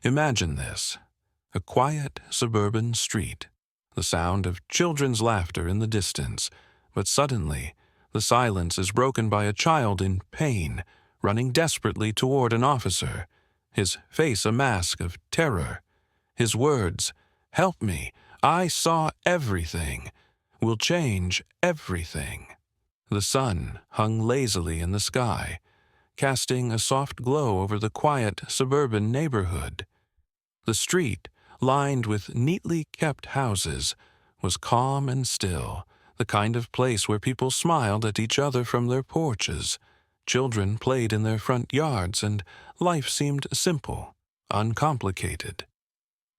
Imagine this: a quiet suburban street, the sound of children's laughter in the distance, but suddenly the silence is broken by a child in pain, running desperately toward an officer, his face a mask of terror. His words, "Help me, I saw everything," will change everything. The sun hung lazily in the sky, casting a soft glow over the quiet suburban neighborhood. The street, lined with neatly kept houses, was calm and still, the kind of place where people smiled at each other from their porches. Children played in their front yards, and life seemed simple, uncomplicated.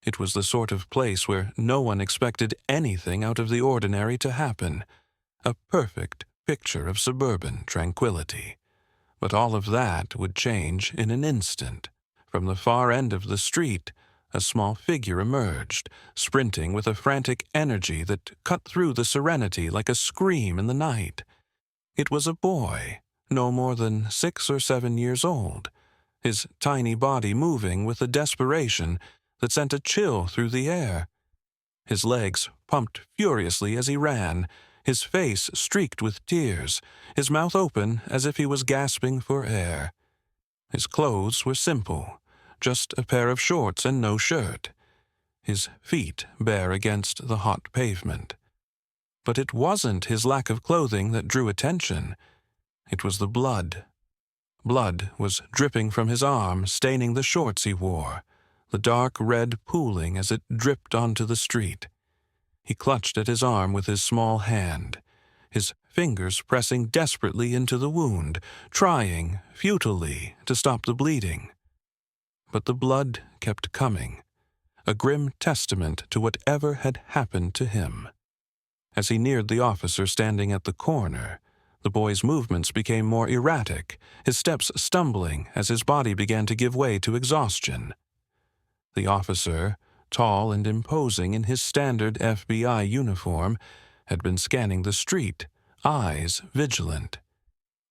It was the sort of place where no one expected anything out of the ordinary to happen, a perfect picture of suburban tranquility. But all of that would change in an instant. From the far end of the street, a small figure emerged, sprinting with a frantic energy that cut through the serenity like a scream in the night. It was a boy, no more than 6 or 7 years old, his tiny body moving with a desperation that sent a chill through the air. His legs pumped furiously as he ran, his face streaked with tears, his mouth open as if he was gasping for air. His clothes were simple, just a pair of shorts and no shirt, his feet bare against the hot pavement. But it wasn't his lack of clothing that drew attention. It was the blood. Blood was dripping from his arm, staining the shorts he wore, the dark red pooling as it dripped onto the street. He clutched at his arm with his small hand, his fingers pressing desperately into the wound, trying, futilely, to stop the bleeding. But the blood kept coming, a grim testament to whatever had happened to him. As he neared the officer standing at the corner, the boy's movements became more erratic, his steps stumbling as his body began to give way to exhaustion. The officer, tall and imposing in his standard FBI uniform, had been scanning the street, eyes vigilant.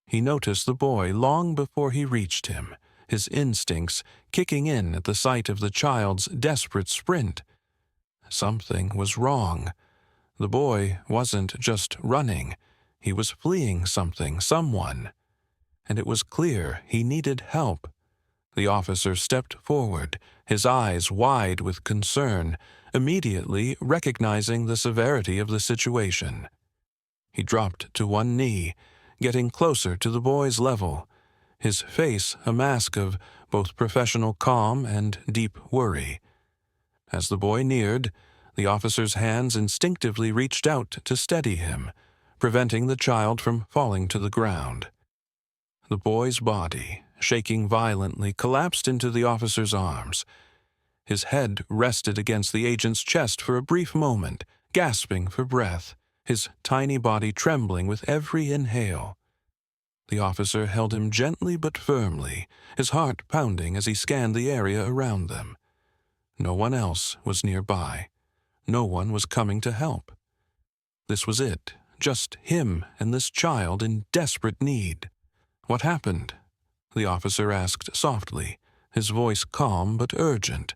He noticed the boy long before he reached him, his instincts kicking in at the sight of the child's desperate sprint. Something was wrong. The boy wasn't just running, he was fleeing something, someone. And it was clear he needed help. The officer stepped forward, his eyes wide with concern, immediately recognizing the severity of the situation. He dropped to one knee, getting closer to the boy's level, his face a mask of both professional calm and deep worry. As the boy neared, the officer's hands instinctively reached out to steady him, preventing the child from falling to the ground. The boy's body, shaking violently, collapsed into the officer's arms. His head rested against the agent's chest for a brief moment, gasping for breath, his tiny body trembling with every inhale. The officer held him gently but firmly, his heart pounding as he scanned the area around them. No one else was nearby. No one was coming to help. This was it, just him and this child in desperate need. "What happened?" the officer asked softly, his voice calm but urgent.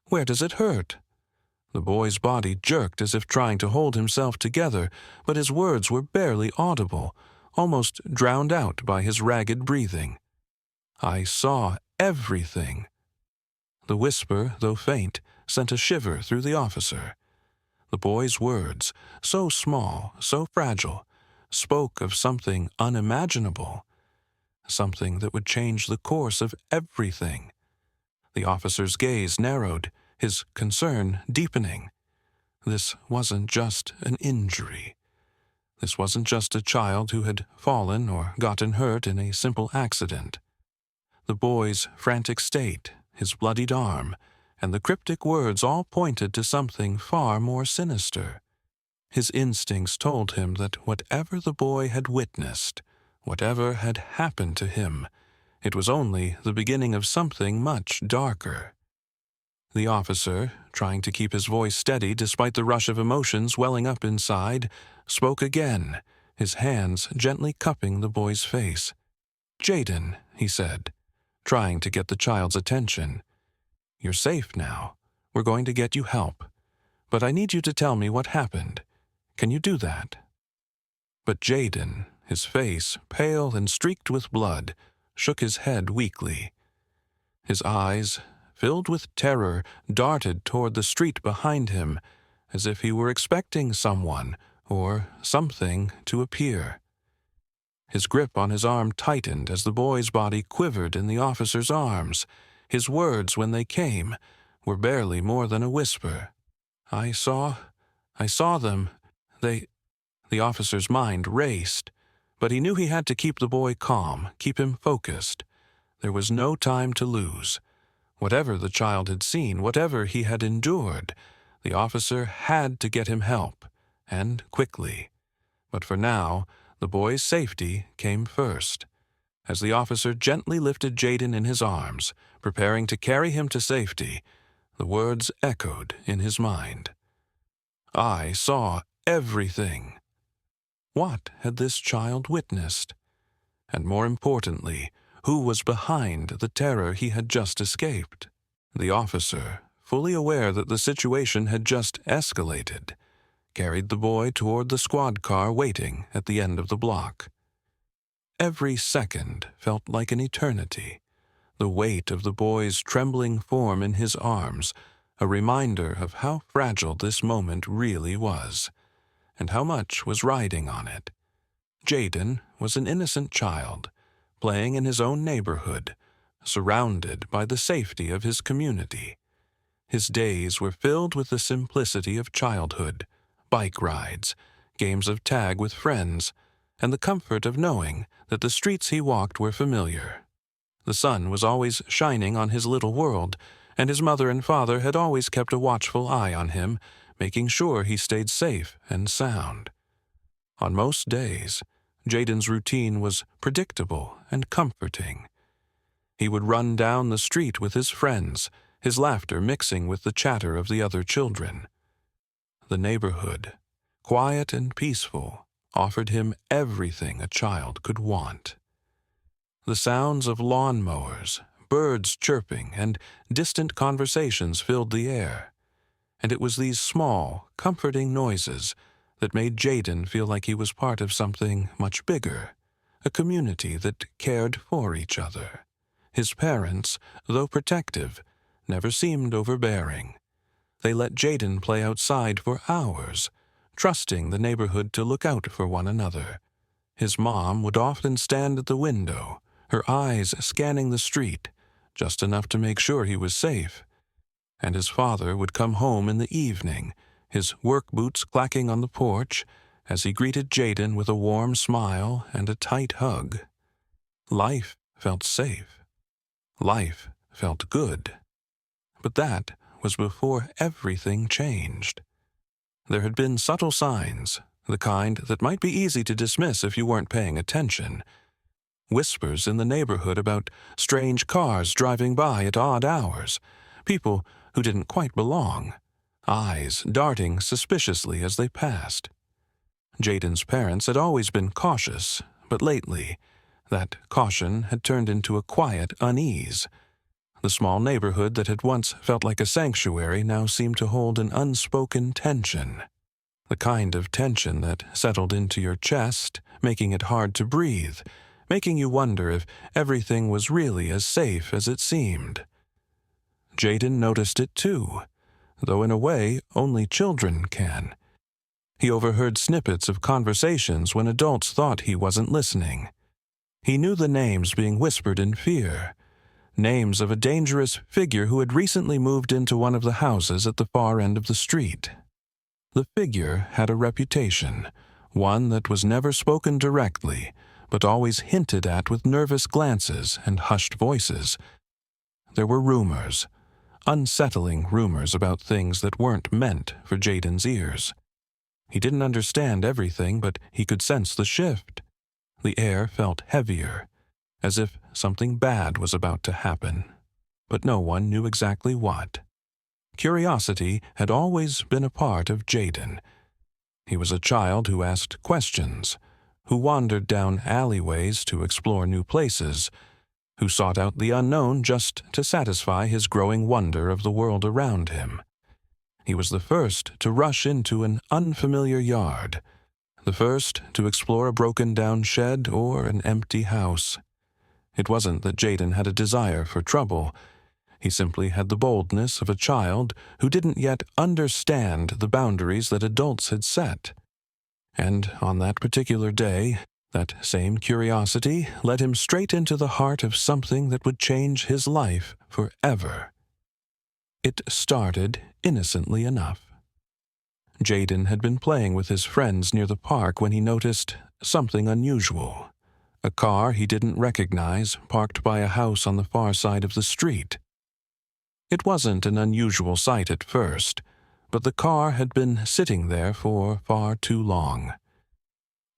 "Where does it hurt?" The boy's body jerked as if trying to hold himself together, but his words were barely audible, almost drowned out by his ragged breathing. "I saw everything." The whisper, though faint, sent a shiver through the officer. The boy's words, so small, so fragile, spoke of something unimaginable, something that would change the course of everything. The officer's gaze narrowed, his concern deepening. This wasn't just an injury. This wasn't just a child who had fallen or gotten hurt in a simple accident. The boy's frantic state, his bloodied arm, and the cryptic words all pointed to something far more sinister. His instincts told him that whatever the boy had witnessed, whatever had happened to him, it was only the beginning of something much darker. The officer, trying to keep his voice steady despite the rush of emotions welling up inside, spoke again, his hands gently cupping the boy's face. "Jaden," he said, trying to get the child's attention. You're safe now. We're going to get you help. But I need you to tell me what happened. Can you do that?" But Jaden, his face pale and streaked with blood, shook his head weakly. His eyes, filled with terror, darted toward the street behind him, as if he were expecting someone or something to appear. His grip on his arm tightened as the boy's body quivered in the officer's arms. His words, when they came, were barely more than a whisper. I saw them. The officer's mind raced, but he knew he had to keep the boy calm, keep him focused. There was no time to lose. Whatever the child had seen, whatever he had endured, the officer had to get him help, and quickly. But for now, the boy's safety came first. As the officer gently lifted Jaden in his arms, preparing to carry him to safety, the words echoed in his mind. I saw everything. What had this child witnessed? And more importantly, who was behind the terror he had just escaped? The officer, fully aware that the situation had just escalated, carried the boy toward the squad car waiting at the end of the block. Every second felt like an eternity. The weight of the boy's trembling form in his arms, a reminder of how fragile this moment really was, and how much was riding on it. Jaden was an innocent child, playing in his own neighborhood, surrounded by the safety of his community. His days were filled with the simplicity of childhood, bike rides, games of tag with friends, and the comfort of knowing that the streets he walked were familiar. The sun was always shining on his little world, and his mother and father had always kept a watchful eye on him, making sure he stayed safe and sound. On most days, Jaden's routine was predictable and comforting. He would run down the street with his friends, his laughter mixing with the chatter of the other children. The neighborhood, quiet and peaceful, offered him everything a child could want. The sounds of lawn mowers, birds chirping, and distant conversations filled the air, and it was these small, comforting noises that made Jaden feel like he was part of something much bigger, a community that cared for each other. His parents, though protective, never seemed overbearing. They let Jaden play outside for hours, trusting the neighborhood to look out for one another. His mom would often stand at the window, her eyes scanning the street, just enough to make sure he was safe. And his father would come home in the evening, his work boots clacking on the porch, as he greeted Jaden with a warm smile and a tight hug. Life felt safe. Life felt good. But that was before everything changed. There had been subtle signs, the kind that might be easy to dismiss if you weren't paying attention. Whispers in the neighborhood about strange cars driving by at odd hours, people who didn't quite belong, eyes darting suspiciously as they passed. Jaden's parents had always been cautious, but lately, that caution had turned into a quiet unease. The small neighborhood that had once felt like a sanctuary now seemed to hold an unspoken tension. The kind of tension that settled into your chest, making it hard to breathe, making you wonder if everything was really as safe as it seemed. Jaden noticed it too, though in a way only children can. He overheard snippets of conversations when adults thought he wasn't listening. He knew the names being whispered in fear, names of a dangerous figure who had recently moved into one of the houses at the far end of the street. The figure had a reputation, one that was never spoken directly, but always hinted at with nervous glances and hushed voices. There were rumors, unsettling rumors about things that weren't meant for Jaden's ears. He didn't understand everything, but he could sense the shift. The air felt heavier, as if something bad was about to happen, but no one knew exactly what. Curiosity had always been a part of Jaden. He was a child who asked questions, who wandered down alleyways to explore new places, who sought out the unknown just to satisfy his growing wonder of the world around him. He was the first to rush into an unfamiliar yard, the first to explore a broken-down shed or an empty house. It wasn't that Jaden had a desire for trouble. He simply had the boldness of a child who didn't yet understand the boundaries that adults had set. And on that particular day, that same curiosity led him straight into the heart of something that would change his life forever. It started innocently enough. Jaden had been playing with his friends near the park when he noticed something unusual. A car he didn't recognize parked by a house on the far side of the street. It wasn't an unusual sight at first, but the car had been sitting there for far too long.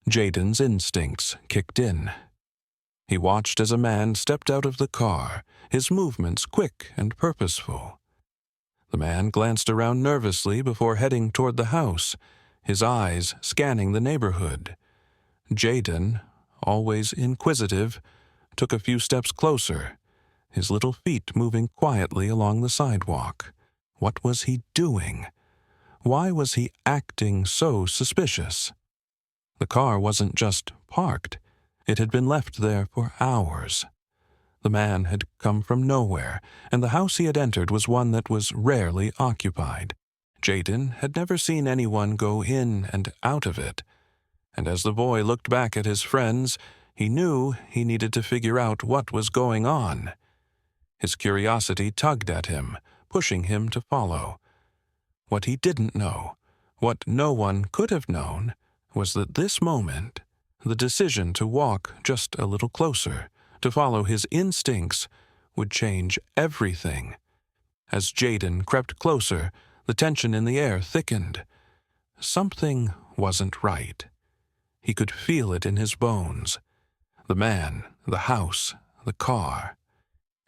Jaden's instincts kicked in. He watched as a man stepped out of the car, his movements quick and purposeful. The man glanced around nervously before heading toward the house, his eyes scanning the neighborhood. Jaden, always inquisitive, took a few steps closer, his little feet moving quietly along the sidewalk. What was he doing? Why was he acting so suspicious? The car wasn't just parked. It had been left there for hours. The man had come from nowhere, and the house he had entered was one that was rarely occupied. Jaden had never seen anyone go in and out of it, and as the boy looked back at his friends, he knew he needed to figure out what was going on. His curiosity tugged at him, pushing him to follow. What he didn't know, what no one could have known, was that this moment, the decision to walk just a little closer, to follow his instincts, would change everything. As Jaden crept closer, the tension in the air thickened. Something wasn't right. He could feel it in his bones. The man, the house, the car.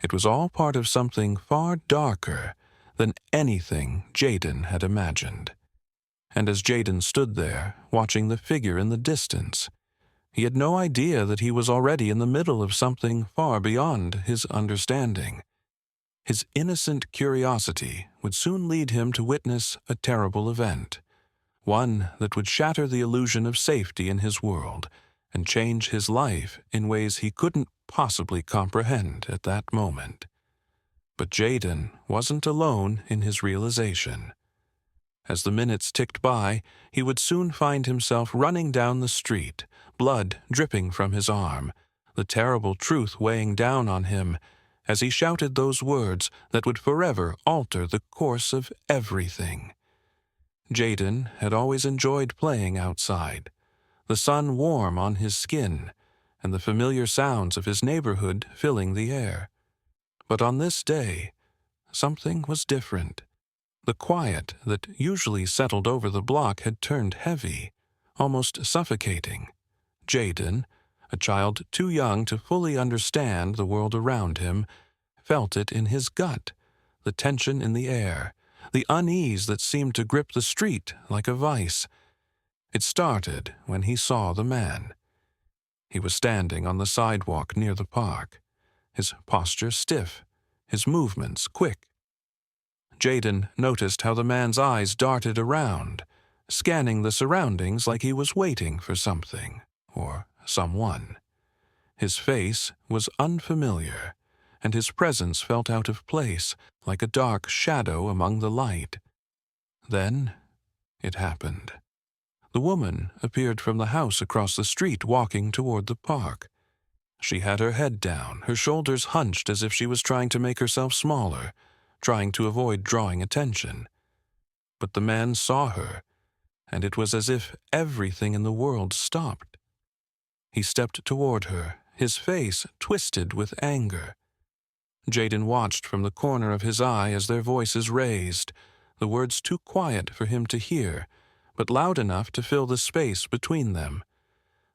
It was all part of something far darker than anything Jaden had imagined. And as Jaden stood there, watching the figure in the distance, he had no idea that he was already in the middle of something far beyond his understanding. His innocent curiosity would soon lead him to witness a terrible event, one that would shatter the illusion of safety in his world and change his life in ways he couldn't possibly comprehend at that moment. But Jaden wasn't alone in his realization. As the minutes ticked by, he would soon find himself running down the street, blood dripping from his arm, the terrible truth weighing down on him as he shouted those words that would forever alter the course of everything. Jaden had always enjoyed playing outside, the sun warm on his skin, and the familiar sounds of his neighborhood filling the air. But on this day, something was different. The quiet that usually settled over the block had turned heavy, almost suffocating. Jaden, a child too young to fully understand the world around him, felt it in his gut, the tension in the air, the unease that seemed to grip the street like a vice. It started when he saw the man. He was standing on the sidewalk near the park, his posture stiff, his movements quick. Jaden noticed how the man's eyes darted around, scanning the surroundings like he was waiting for something or someone. His face was unfamiliar, and his presence felt out of place, like a dark shadow among the light. Then it happened. The woman appeared from the house across the street, walking toward the park. She had her head down, her shoulders hunched as if she was trying to make herself smaller, trying to avoid drawing attention. But the man saw her, and it was as if everything in the world stopped. He stepped toward her, his face twisted with anger. Jaden watched from the corner of his eye as their voices raised, the words too quiet for him to hear, but loud enough to fill the space between them.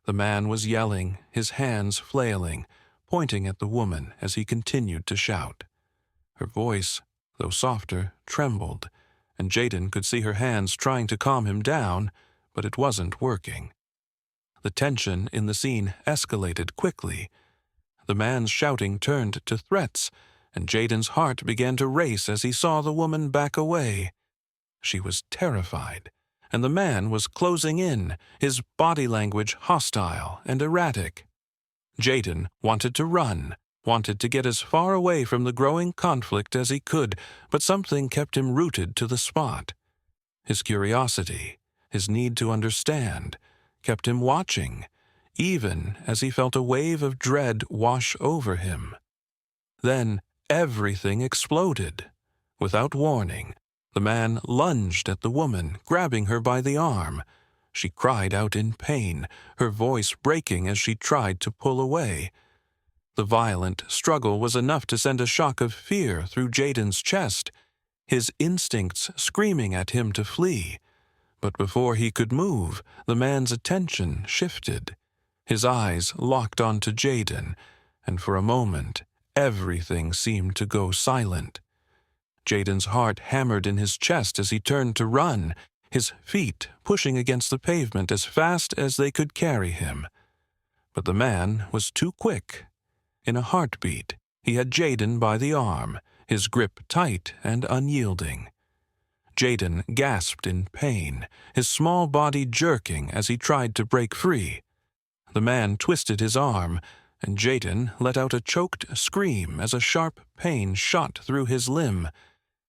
The man was yelling, his hands flailing, pointing at the woman as he continued to shout. Her voice, though softer, trembled, and Jaden could see her hands trying to calm him down, but it wasn't working. The tension in the scene escalated quickly. The man's shouting turned to threats, and Jaden's heart began to race as he saw the woman back away. She was terrified, and the man was closing in, his body language hostile and erratic. Jaden wanted to run, wanted to get as far away from the growing conflict as he could, but something kept him rooted to the spot. His curiosity, his need to understand, kept him watching, even as he felt a wave of dread wash over him. Then everything exploded. Without warning, the man lunged at the woman, grabbing her by the arm. She cried out in pain, her voice breaking as she tried to pull away. The violent struggle was enough to send a shock of fear through Jaden's chest, his instincts screaming at him to flee. But before he could move, the man's attention shifted. His eyes locked onto Jaden, and for a moment, everything seemed to go silent. Jaden's heart hammered in his chest as he turned to run, his feet pushing against the pavement as fast as they could carry him. But the man was too quick. In a heartbeat, he had Jaden by the arm, his grip tight and unyielding. Jaden gasped in pain, his small body jerking as he tried to break free. The man twisted his arm, and Jaden let out a choked scream as a sharp pain shot through his limb.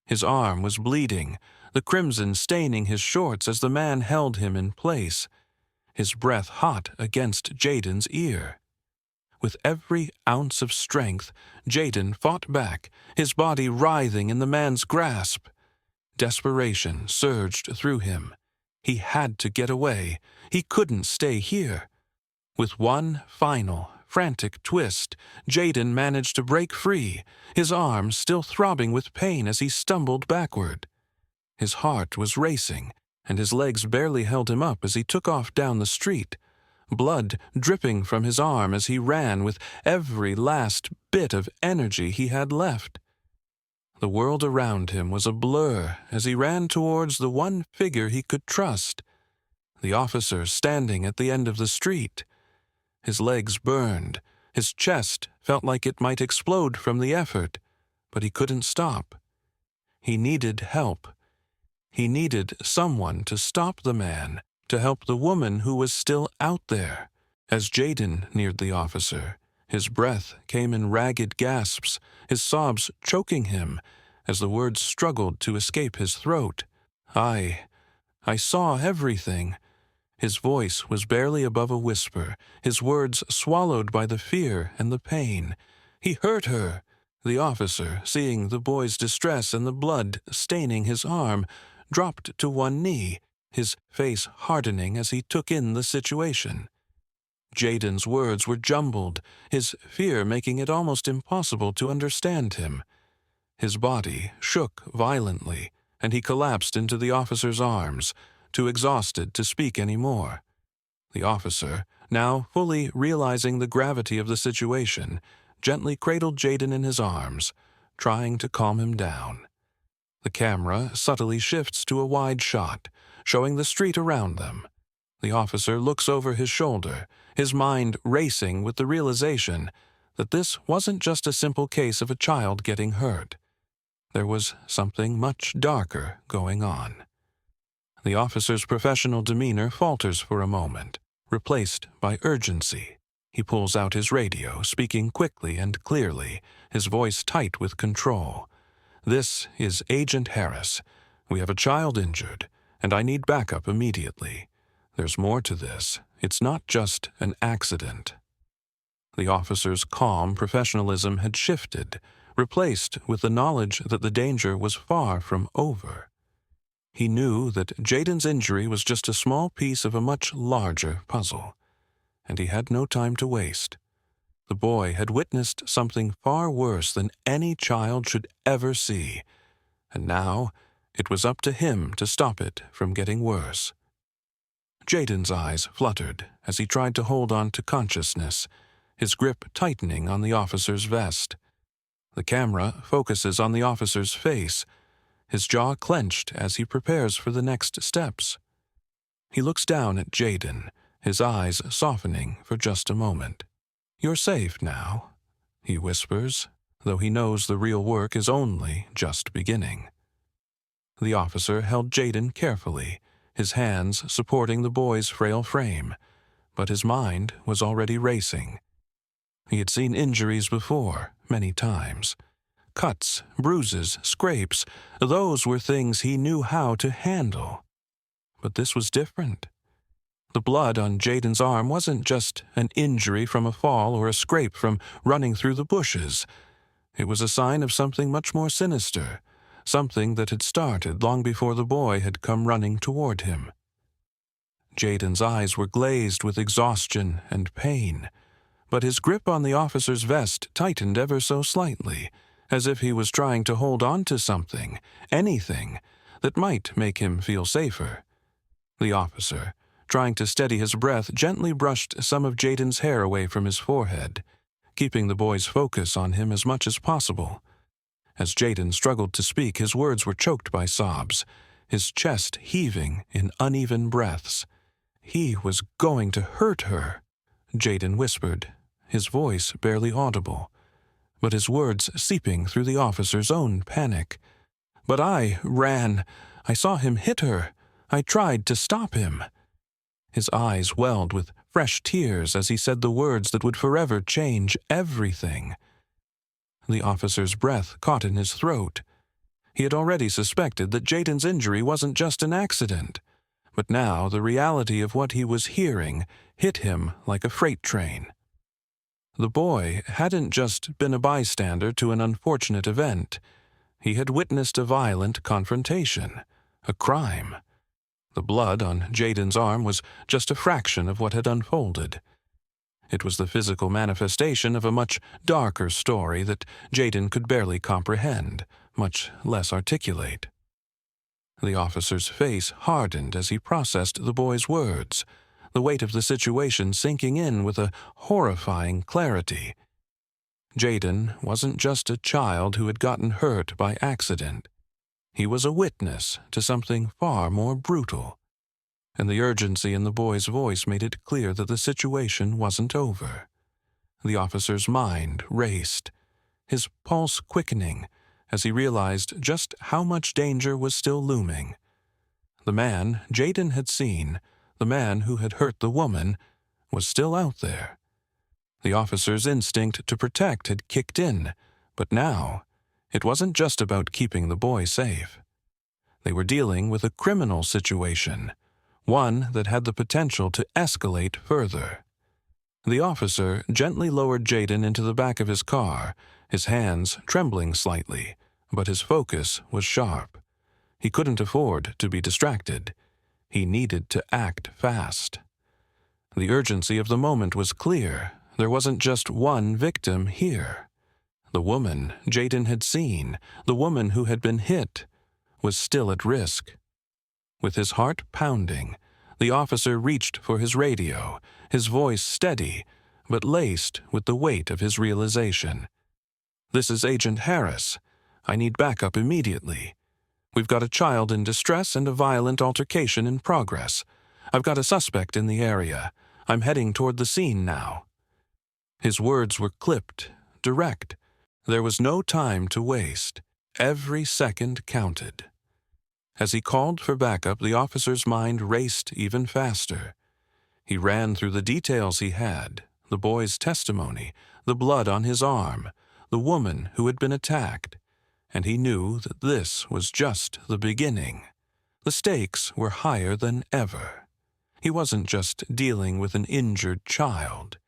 His arm was bleeding, the crimson staining his shorts as the man held him in place, his breath hot against Jaden's ear. With every ounce of strength, Jaden fought back, his body writhing in the man's grasp. Desperation surged through him. He had to get away. He couldn't stay here. With one final, frantic twist, Jaden managed to break free, his arm still throbbing with pain as he stumbled backward. His heart was racing, and his legs barely held him up as he took off down the street, blood dripping from his arm as he ran with every last bit of energy he had left. The world around him was a blur as he ran towards the one figure he could trust, the officer standing at the end of the street. His legs burned, his chest felt like it might explode from the effort, but he couldn't stop. He needed help. He needed someone to stop the man, to help the woman who was still out there. As Jaden neared the officer, his breath came in ragged gasps, his sobs choking him as the words struggled to escape his throat. I saw everything. His voice was barely above a whisper, his words swallowed by the fear and the pain. He hurt her. The officer, seeing the boy's distress and the blood staining his arm, dropped to one knee, his face hardening as he took in the situation. Jaden's words were jumbled, his fear making it almost impossible to understand him. His body shook violently, and he collapsed into the officer's arms, too exhausted to speak any more. The officer, now fully realizing the gravity of the situation, gently cradled Jaden in his arms, trying to calm him down. The camera subtly shifts to a wide shot, showing the street around them. The officer looks over his shoulder, his mind racing with the realization that this wasn't just a simple case of a child getting hurt. There was something much darker going on. The officer's professional demeanor falters for a moment, replaced by urgency. He pulls out his radio, speaking quickly and clearly, his voice tight with control. "This is Agent Harris. We have a child injured, and I need backup immediately. There's more to this. It's not just an accident." The officer's calm professionalism had shifted, replaced with the knowledge that the danger was far from over. He knew that Jaden's injury was just a small piece of a much larger puzzle, and he had no time to waste. The boy had witnessed something far worse than any child should ever see, and now it was up to him to stop it from getting worse. Jaden's eyes fluttered as he tried to hold on to consciousness, his grip tightening on the officer's vest. The camera focuses on the officer's face, his jaw clenched as he prepares for the next steps. He looks down at Jaden, his eyes softening for just a moment. "You're safe now," he whispers, though he knows the real work is only just beginning. The officer held Jaden carefully, his hands supporting the boy's frail frame, but his mind was already racing. He had seen injuries before, many times. Cuts, bruises, scrapes, those were things he knew how to handle. But this was different. The blood on Jaden's arm wasn't just an injury from a fall or a scrape from running through the bushes. It was a sign of something much more sinister, something that had started long before the boy had come running toward him. Jaden's eyes were glazed with exhaustion and pain, but his grip on the officer's vest tightened ever so slightly, as if he was trying to hold on to something, anything, that might make him feel safer. The officer, trying to steady his breath, gently brushed some of Jaden's hair away from his forehead, keeping the boy's focus on him as much as possible. As Jaden struggled to speak, his words were choked by sobs, his chest heaving in uneven breaths. He was going to hurt her, Jaden whispered, his voice barely audible, but his words seeping through the officer's own panic. But I ran. I saw him hit her. I tried to stop him. His eyes welled with fresh tears as he said the words that would forever change everything. The officer's breath caught in his throat. He had already suspected that Jaden's injury wasn't just an accident, but now the reality of what he was hearing hit him like a freight train. The boy hadn't just been a bystander to an unfortunate event. He had witnessed a violent confrontation, a crime. The blood on Jaden's arm was just a fraction of what had unfolded. It was the physical manifestation of a much darker story that Jaden could barely comprehend, much less articulate. The officer's face hardened as he processed the boy's words, the weight of the situation sinking in with a horrifying clarity. Jaden wasn't just a child who had gotten hurt by accident. He was a witness to something far more brutal, and the urgency in the boy's voice made it clear that the situation wasn't over. The officer's mind raced, his pulse quickening as he realized just how much danger was still looming. The man Jaden had seen, the man who had hurt the woman, was still out there. The officer's instinct to protect had kicked in, but now it wasn't just about keeping the boy safe. They were dealing with a criminal situation, one that had the potential to escalate further. The officer gently lowered Jaden into the back of his car, his hands trembling slightly, but his focus was sharp. He couldn't afford to be distracted. He needed to act fast. The urgency of the moment was clear. There wasn't just one victim here. The woman Jaden had seen, the woman who had been hit, was still at risk. With his heart pounding, the officer reached for his radio, his voice steady, but laced with the weight of his realization. "This is Agent Harris. I need backup immediately. We've got a child in distress and a violent altercation in progress. I've got a suspect in the area. I'm heading toward the scene now." His words were clipped, direct. There was no time to waste. Every second counted. As he called for backup, the officer's mind raced even faster. He ran through the details he had, the boy's testimony, the blood on his arm, the woman who had been attacked, and he knew that this was just the beginning. The stakes were higher than ever. He wasn't just dealing with an injured child.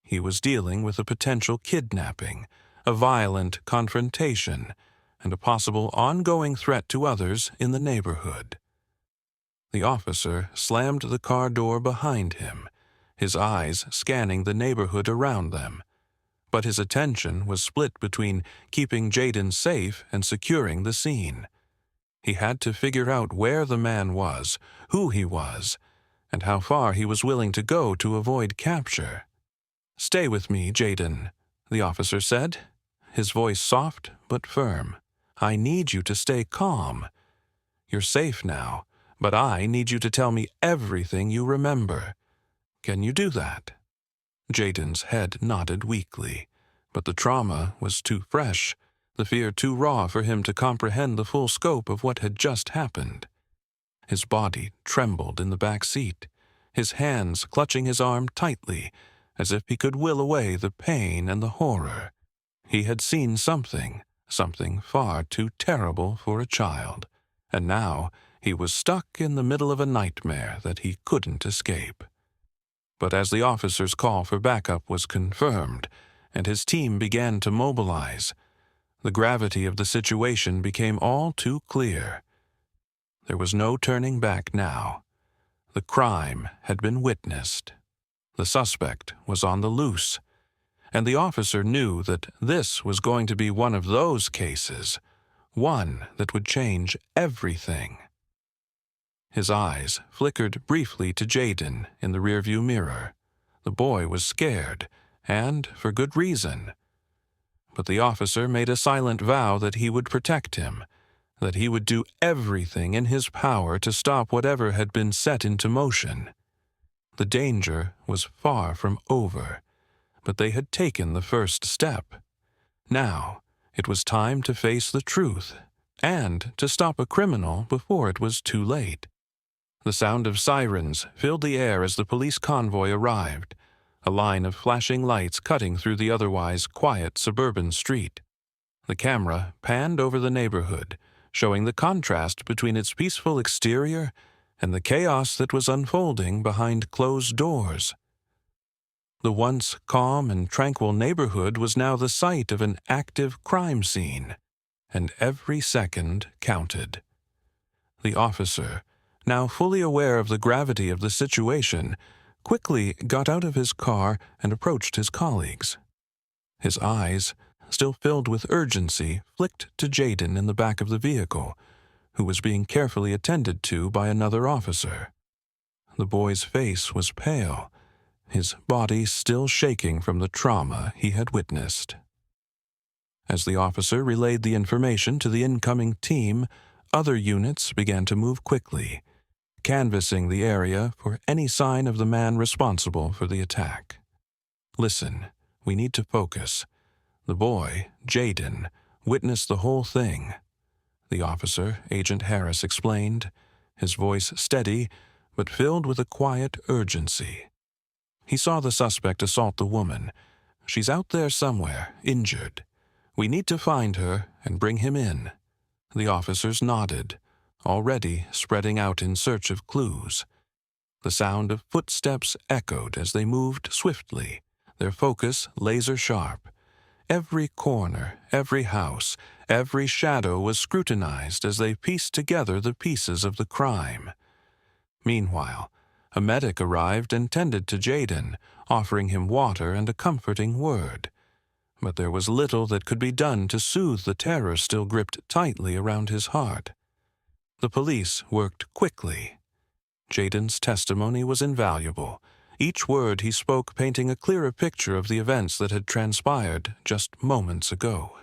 He was dealing with a potential kidnapping, a violent confrontation, and a possible ongoing threat to others in the neighborhood. The officer slammed the car door behind him, his eyes scanning the neighborhood around them. But his attention was split between keeping Jaden safe and securing the scene. He had to figure out where the man was, who he was, and how far he was willing to go to avoid capture. "Stay with me, Jaden," the officer said, his voice soft but firm. "I need you to stay calm. You're safe now, but I need you to tell me everything you remember. Can you do that?" Jaden's head nodded weakly, But the trauma was too fresh, the fear too raw for him to comprehend the full scope of what had just happened. His body trembled in the back seat, his hands clutching his arm tightly, as if he could will away the pain and the horror. He had seen something far too terrible for a child, and now he was stuck in the middle of a nightmare that he couldn't escape. But as the officer's call for backup was confirmed, and his team began to mobilize, the gravity of the situation became all too clear. There was no turning back now. The crime had been witnessed. The suspect was on the loose, and the officer knew that this was going to be one of those cases, one that would change everything. His eyes flickered briefly to Jaden in the rearview mirror. The boy was scared, and for good reason. But the officer made a silent vow that he would protect him, that he would do everything in his power to stop whatever had been set into motion. The danger was far from over, but they had taken the first step. Now, it was time to face the truth, and to stop a criminal before it was too late. The sound of sirens filled the air as the police convoy arrived, a line of flashing lights cutting through the otherwise quiet suburban street. The camera panned over the neighborhood, showing the contrast between its peaceful exterior and the chaos that was unfolding behind closed doors. The once calm and tranquil neighborhood was now the site of an active crime scene, and every second counted. The officer, now fully aware of the gravity of the situation, quickly got out of his car and approached his colleagues. His eyes, still filled with urgency, flicked to Jaden in the back of the vehicle, who was being carefully attended to by another officer. The boy's face was pale, his body still shaking from the trauma he had witnessed. As the officer relayed the information to the incoming team, other units began to move quickly, canvassing the area for any sign of the man responsible for the attack. "Listen, we need to focus. The boy, Jaden, witnessed the whole thing," the officer, Agent Harris, explained, his voice steady but filled with a quiet urgency. "He saw the suspect assault the woman. She's out there somewhere, injured. We need to find her and bring him in." The officers nodded, already spreading out in search of clues. The sound of footsteps echoed as they moved swiftly, their focus laser-sharp. Every corner, every house, every shadow was scrutinized as they pieced together the pieces of the crime. Meanwhile, a medic arrived and tended to Jaden, offering him water and a comforting word. But there was little that could be done to soothe the terror still gripped tightly around his heart. The police worked quickly. Jaden's testimony was invaluable, each word he spoke painting a clearer picture of the events that had transpired just moments ago.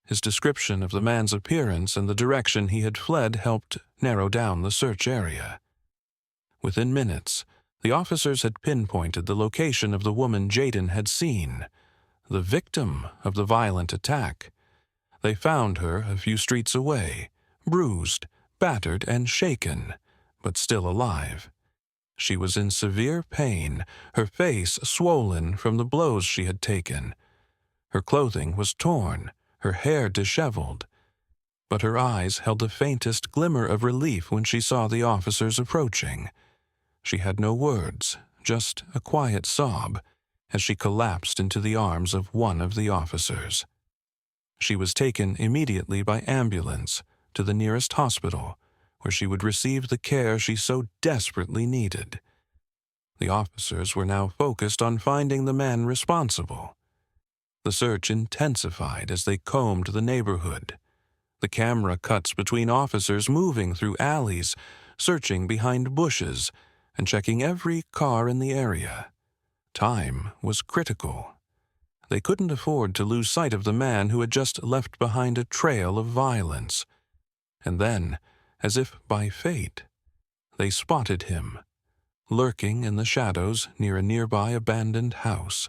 His description of the man's appearance and the direction he had fled helped narrow down the search area. Within minutes, the officers had pinpointed the location of the woman Jaden had seen, the victim of the violent attack. They found her a few streets away, bruised, battered, and shaken, but still alive. She was in severe pain, her face swollen from the blows she had taken. Her clothing was torn, her hair disheveled, but her eyes held the faintest glimmer of relief when she saw the officers approaching. She had no words, just a quiet sob, as she collapsed into the arms of one of the officers. She was taken immediately by ambulance to the nearest hospital, where she would receive the care she so desperately needed. The officers were now focused on finding the man responsible. The search intensified as they combed the neighborhood. The camera cuts between officers moving through alleys, searching behind bushes, and checking every car in the area. Time was critical. They couldn't afford to lose sight of the man who had just left behind a trail of violence. And then, as if by fate, they spotted him, lurking in the shadows near a nearby abandoned house.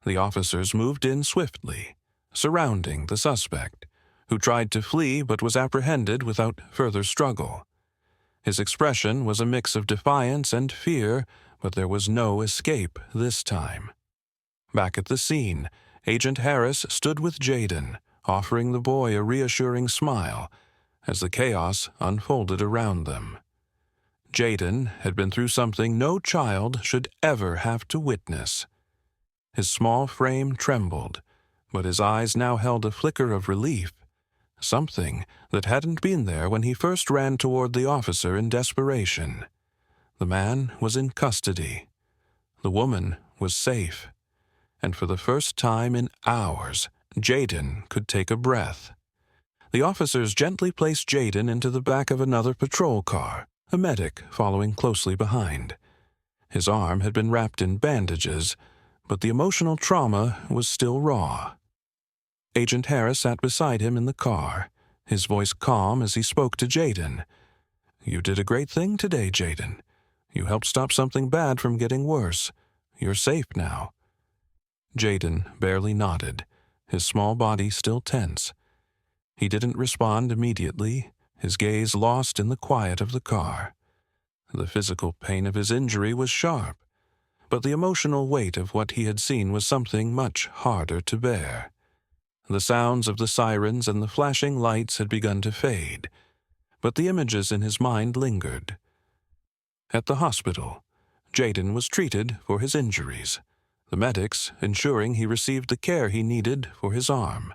The officers moved in swiftly, surrounding the suspect, who tried to flee but was apprehended without further struggle. His expression was a mix of defiance and fear, but there was no escape this time. Back at the scene, Agent Harris stood with Jaden, offering the boy a reassuring smile as the chaos unfolded around them. Jaden had been through something no child should ever have to witness. His small frame trembled, but his eyes now held a flicker of relief, something that hadn't been there when he first ran toward the officer in desperation. The man was in custody. The woman was safe. And for the first time in hours, Jaden could take a breath. The officers gently placed Jaden into the back of another patrol car, a medic following closely behind. His arm had been wrapped in bandages, but the emotional trauma was still raw. Agent Harris sat beside him in the car, his voice calm as he spoke to Jaden. "You did a great thing today, Jaden. You helped stop something bad from getting worse. You're safe now." Jaden barely nodded, his small body still tense. He didn't respond immediately, his gaze lost in the quiet of the car. The physical pain of his injury was sharp, but the emotional weight of what he had seen was something much harder to bear. The sounds of the sirens and the flashing lights had begun to fade, but the images in his mind lingered. At the hospital, Jaden was treated for his injuries, the medics ensuring he received the care he needed for his arm.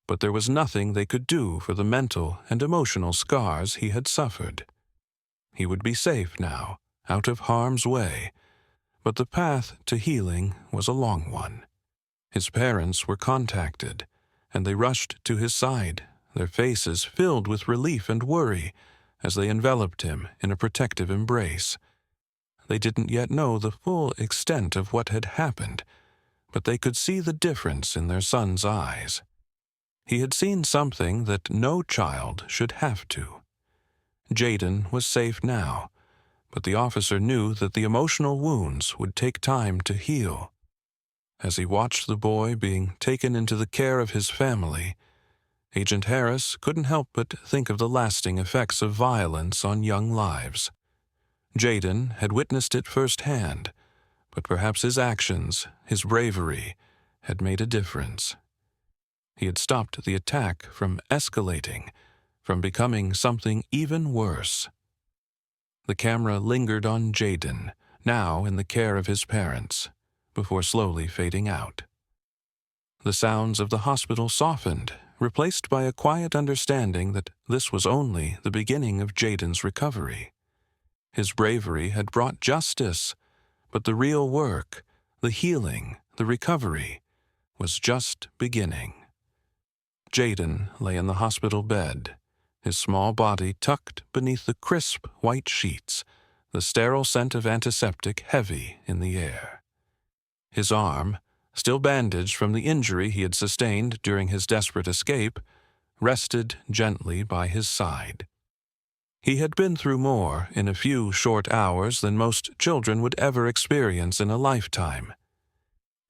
But there was nothing they could do for the mental and emotional scars he had suffered. He would be safe now, out of harm's way, but the path to healing was a long one. His parents were contacted, and they rushed to his side, their faces filled with relief and worry as they enveloped him in a protective embrace. They didn't yet know the full extent of what had happened, but they could see the difference in their son's eyes. He had seen something that no child should have to. Jaden was safe now, but the officer knew that the emotional wounds would take time to heal. As he watched the boy being taken into the care of his family, Agent Harris couldn't help but think of the lasting effects of violence on young lives. Jaden had witnessed it firsthand, but perhaps his actions, his bravery, had made a difference. He had stopped the attack from escalating, from becoming something even worse. The camera lingered on Jaden, now in the care of his parents, before slowly fading out. The sounds of the hospital softened, replaced by a quiet understanding that this was only the beginning of Jaden's recovery. His bravery had brought justice, but the real work, the healing, the recovery, was just beginning. Jaden lay in the hospital bed, his small body tucked beneath the crisp white sheets, the sterile scent of antiseptic heavy in the air. His arm, still bandaged from the injury he had sustained during his desperate escape, rested gently by his side. He had been through more in a few short hours than most children would ever experience in a lifetime.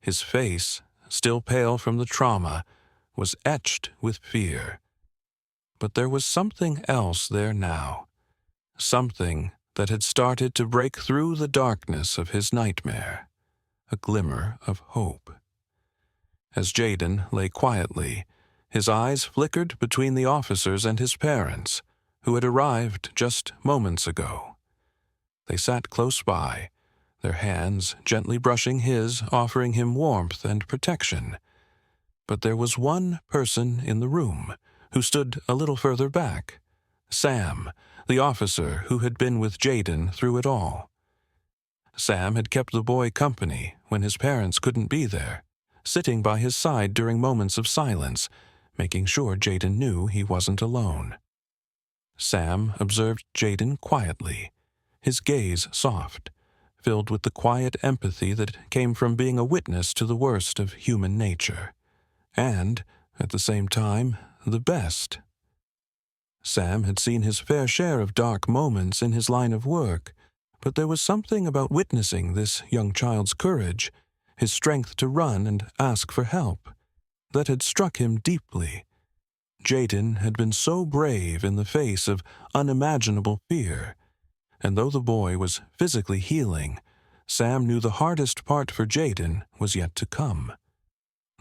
His face, still pale from the trauma, was etched with fear. But there was something else there now, something that had started to break through the darkness of his nightmare, a glimmer of hope. As Jaden lay quietly, his eyes flickered between the officers and his parents, who had arrived just moments ago. They sat close by, their hands gently brushing his, offering him warmth and protection. But there was one person in the room who stood a little further back, Sam, the officer who had been with Jaden through it all. Sam had kept the boy company when his parents couldn't be there, sitting by his side during moments of silence, making sure Jaden knew he wasn't alone. Sam observed Jaden quietly, his gaze soft, filled with the quiet empathy that came from being a witness to the worst of human nature, and, at the same time, the best. Sam had seen his fair share of dark moments in his line of work, but there was something about witnessing this young child's courage, his strength to run and ask for help, that had struck him deeply. Jaden had been so brave in the face of unimaginable fear, and though the boy was physically healing, Sam knew the hardest part for Jaden was yet to come.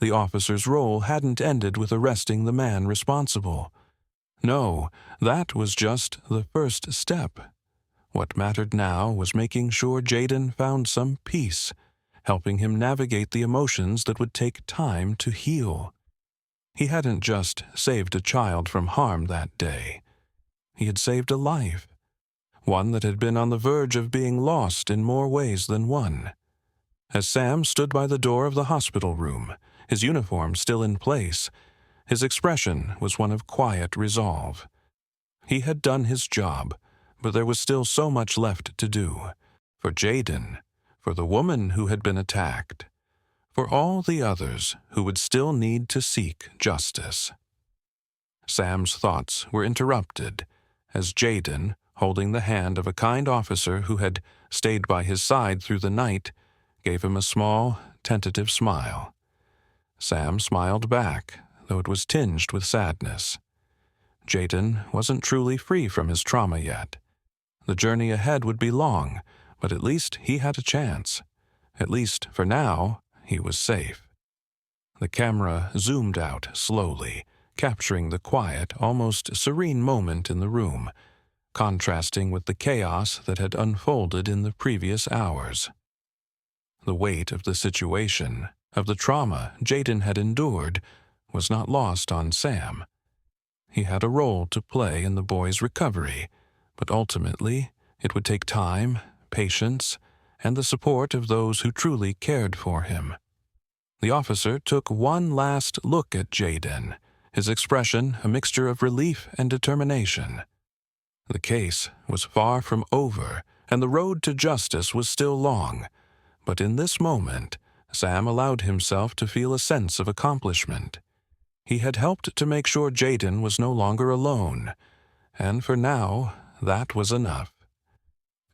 The officer's role hadn't ended with arresting the man responsible. No, that was just the first step. What mattered now was making sure Jaden found some peace, helping him navigate the emotions that would take time to heal. He hadn't just saved a child from harm that day. He had saved a life, one that had been on the verge of being lost in more ways than one. As Sam stood by the door of the hospital room, his uniform still in place, his expression was one of quiet resolve. He had done his job, but there was still so much left to do. For Jaden, for the woman who had been attacked, for all the others who would still need to seek justice. Sam's thoughts were interrupted as Jaden, holding the hand of a kind officer who had stayed by his side through the night, gave him a small, tentative smile. Sam smiled back, though it was tinged with sadness. Jaden wasn't truly free from his trauma yet. The journey ahead would be long, but at least he had a chance. At least, for now, he was safe. The camera zoomed out slowly, capturing the quiet, almost serene moment in the room, contrasting with the chaos that had unfolded in the previous hours. The weight of the situation, of the trauma Jaden had endured, was not lost on Sam. He had a role to play in the boy's recovery, but ultimately it would take time, patience, and the support of those who truly cared for him. The officer took one last look at Jaden, his expression a mixture of relief and determination. The case was far from over, and the road to justice was still long, but in this moment, Sam allowed himself to feel a sense of accomplishment. He had helped to make sure Jaden was no longer alone, and for now, that was enough.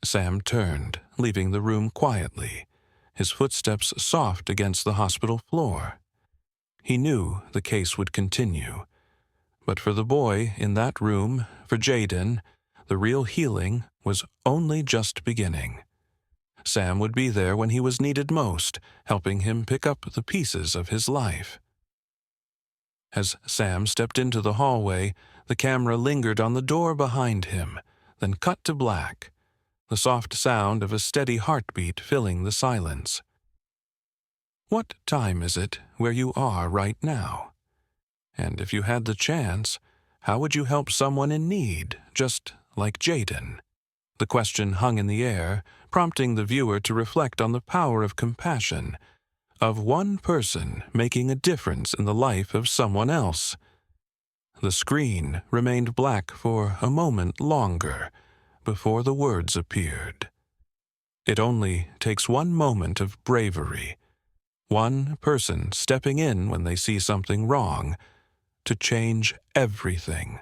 Sam turned, leaving the room quietly, his footsteps soft against the hospital floor. He knew the case would continue, but for the boy in that room, for Jaden, the real healing was only just beginning. Sam would be there when he was needed most, helping him pick up the pieces of his life. As Sam stepped into the hallway, the camera lingered on the door behind him, then cut to black, the soft sound of a steady heartbeat filling the silence. What time is it where you are right now? And if you had the chance, how would you help someone in need, just like Jaden? The question hung in the air, prompting the viewer to reflect on the power of compassion, of one person making a difference in the life of someone else. The screen remained black for a moment longer before the words appeared. It only takes one moment of bravery, one person stepping in when they see something wrong, to change everything.